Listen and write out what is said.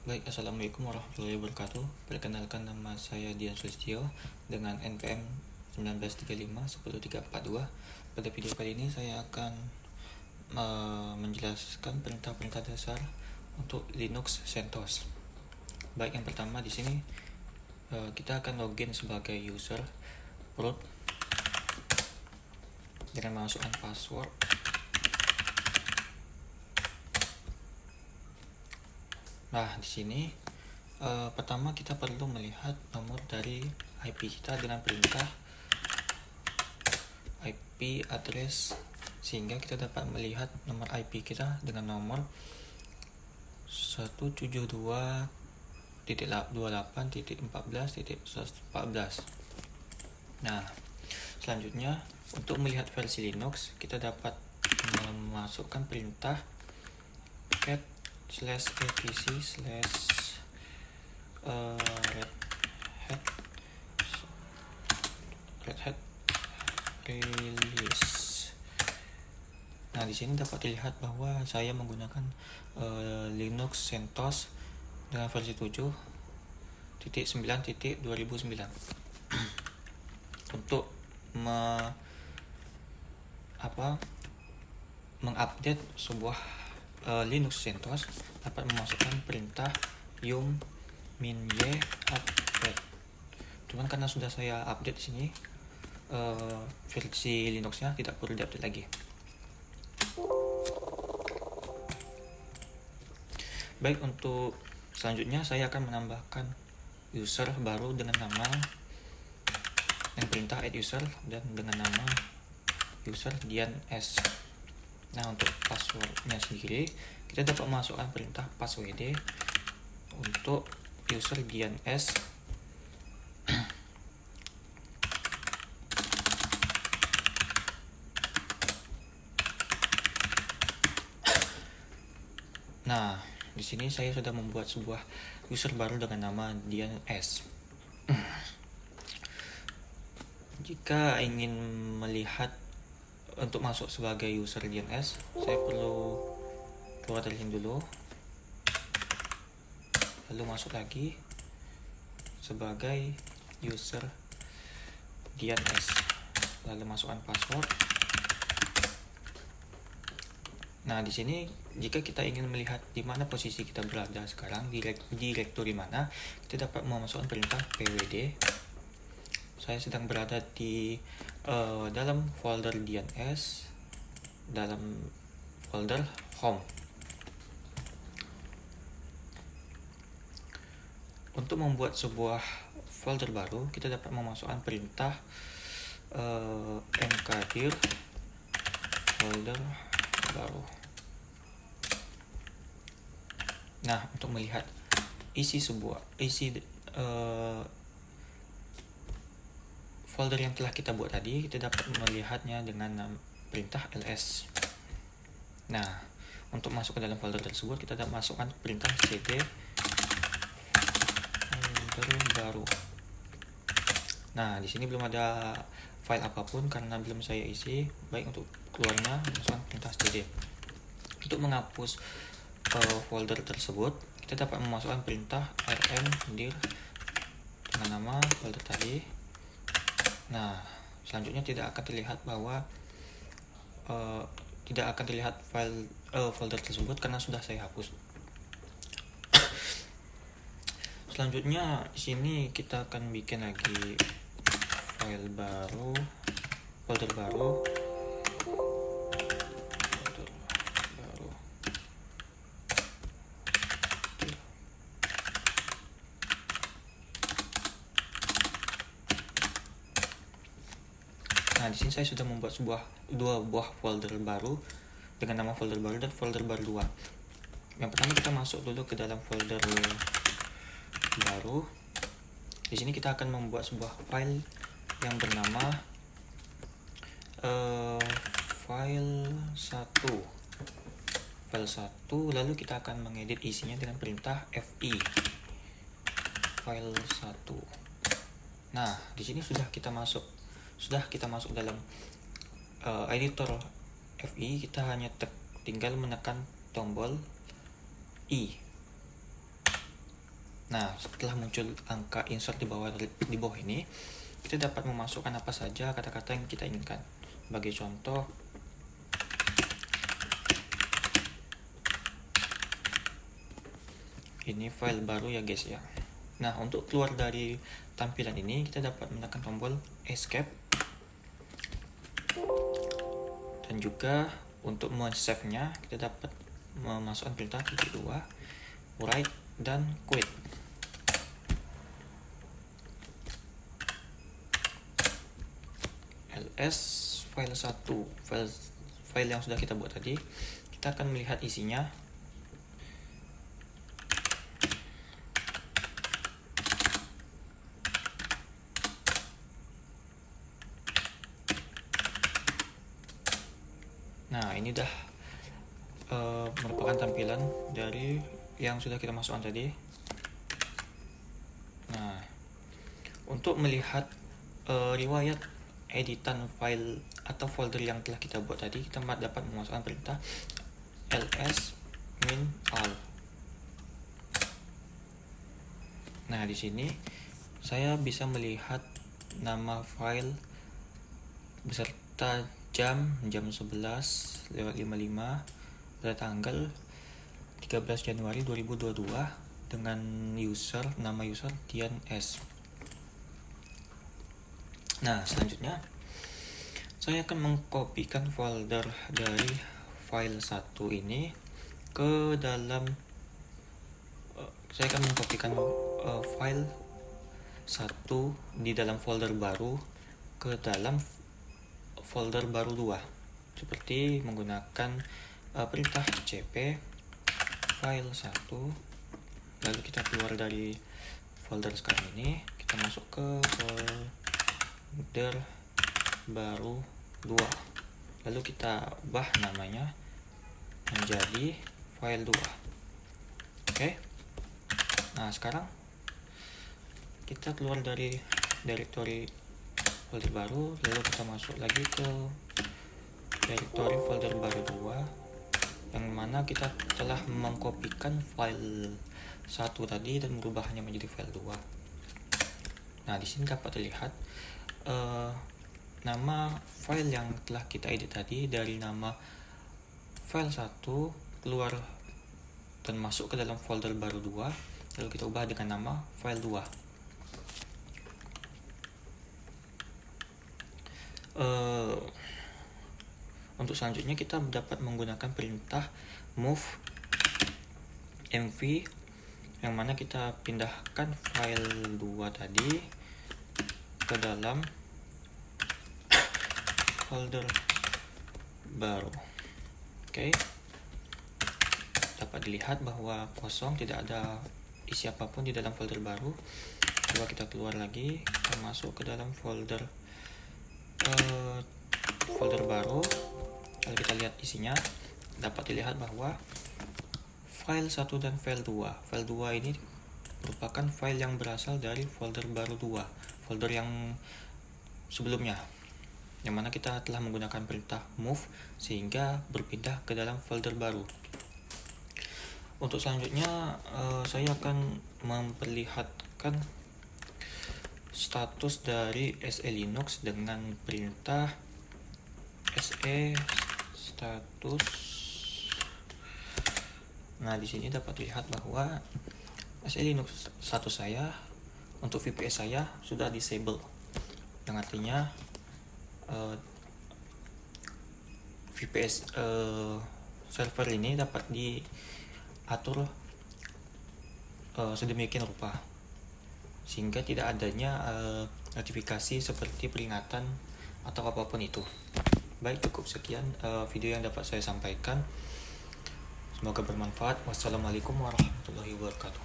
Baik, Assalamualaikum warahmatullahi wabarakatuh. Perkenalkan, nama saya Dian Sulistyo dengan NPM 1935-10342. Pada video kali ini saya akan menjelaskan perintah-perintah dasar untuk Linux CentOS. Baik, yang pertama di sini kita akan login sebagai user root dengan memasukkan password. Nah, di sini pertama kita perlu melihat nomor dari IP kita dengan perintah IP address, sehingga kita dapat melihat nomor IP kita dengan nomor 172.28.14.114. Nah, selanjutnya untuk melihat versi Linux, kita dapat memasukkan perintah cat /etc/red hat release. Nah, di sini dapat dilihat bahwa saya menggunakan Linux CentOS dengan versi 7.9.2009 untuk mengupdate sebuah Linux CentOS dapat memasukkan perintah yum min-y update. Cuman karena sudah saya update di sini, versi Linuxnya tidak perlu diupdate lagi. Baik, untuk selanjutnya saya akan menambahkan user baru dengan nama yang perintah add user dan dengan nama user Dian S. Nah, untuk passwordnya sendiri kita dapat memasukkan perintah passwd untuk user Dian S. Nah, di sini saya sudah membuat sebuah user baru dengan nama Dian S. Jika ingin melihat untuk masuk sebagai user DNS, saya perlu keluar dari sini dulu, lalu masuk lagi sebagai user DNS, lalu masukkan password. Nah, di sini jika kita ingin melihat di mana posisi kita berada sekarang, di direktori mana, kita dapat memasukkan perintah pwd. Saya sedang berada di dalam folder DNS, dalam folder home. Untuk membuat sebuah folder baru, kita dapat memasukkan perintah mkdir folder baru. Nah, untuk melihat isi folder yang telah kita buat tadi, kita dapat melihatnya dengan perintah ls. Nah, untuk masuk ke dalam folder tersebut, kita dapat masukkan perintah cd folder baru. Nah, di sini belum ada file apapun karena belum saya isi. Baik, untuk keluarnya masukkan perintah cd. Untuk menghapus folder tersebut, kita dapat memasukkan perintah rmdir dengan nama folder tadi. Nah, selanjutnya tidak akan terlihat file folder tersebut karena sudah saya hapus. Selanjutnya di sini kita akan bikin lagi file baru, folder baru. Nah, di sini saya sudah membuat dua buah folder baru dengan nama folder baru dan folder baru 2. Yang pertama kita masuk dulu ke dalam folder baru. Di sini kita akan membuat sebuah file yang bernama file 1. Lalu kita akan mengedit isinya dengan perintah fi file 1. Nah, di sini sudah kita masuk dalam editor fi. Kita hanya tinggal menekan tombol i. Nah, setelah muncul angka insert di bawah ini, kita dapat memasukkan apa saja kata-kata yang kita inginkan. Sebagai contoh, ini file baru ya guys ya. Nah, untuk keluar dari tampilan ini, kita dapat menekan tombol escape. Dan juga untuk men-save-nya, kita dapat memasukkan perintah _, write, dan quit. ls file 1, file yang sudah kita buat tadi, kita akan melihat isinya. Nah, ini udah merupakan tampilan dari yang sudah kita masukkan tadi. Nah, untuk melihat riwayat editan file atau folder yang telah kita buat tadi, kita dapat memasukkan perintah ls min all. Nah, di sini saya bisa melihat nama file beserta jam 11:55 pada tanggal 13 Januari 2022 dengan nama user Dian S. Nah, selanjutnya saya akan mengkopikan folder dari file 1 ini ke dalam file 1 di dalam folder baru ke dalam folder baru 2, seperti menggunakan perintah cp file 1, lalu kita keluar dari folder sekarang ini, kita masuk ke folder baru 2, lalu kita ubah namanya menjadi file 2. Oke. Nah, sekarang kita keluar dari directory folder baru, lalu kita masuk lagi ke directory folder baru 2, yang mana kita telah mengkopikan file 1 tadi dan merubahnya menjadi file 2. Nah, di sini dapat terlihat nama file yang telah kita edit tadi dari nama file 1 keluar dan masuk ke dalam folder baru 2, lalu kita ubah dengan nama file 2. Untuk selanjutnya kita dapat menggunakan perintah move mv, yang mana kita pindahkan file 2 tadi ke dalam folder baru. Oke. Dapat dilihat bahwa kosong, tidak ada isi apapun di dalam folder baru. Coba kita keluar lagi, kita masuk ke dalam folder baru, lalu kita lihat isinya. Dapat dilihat bahwa file 1 dan file 2 ini merupakan file yang berasal dari folder baru 2, folder yang sebelumnya, yang mana kita telah menggunakan perintah move sehingga berpindah ke dalam folder baru. Untuk selanjutnya saya akan memperlihatkan status dari SE Linux dengan perintah SE status. Nah, di sini dapat dilihat bahwa SE Linux status saya untuk VPS saya sudah disable, yang artinya VPS server ini dapat diatur sedemikian rupa sehingga tidak adanya notifikasi seperti peringatan atau apapun itu. Baik, cukup sekian video yang dapat saya sampaikan. Semoga bermanfaat. Wassalamualaikum warahmatullahi wabarakatuh.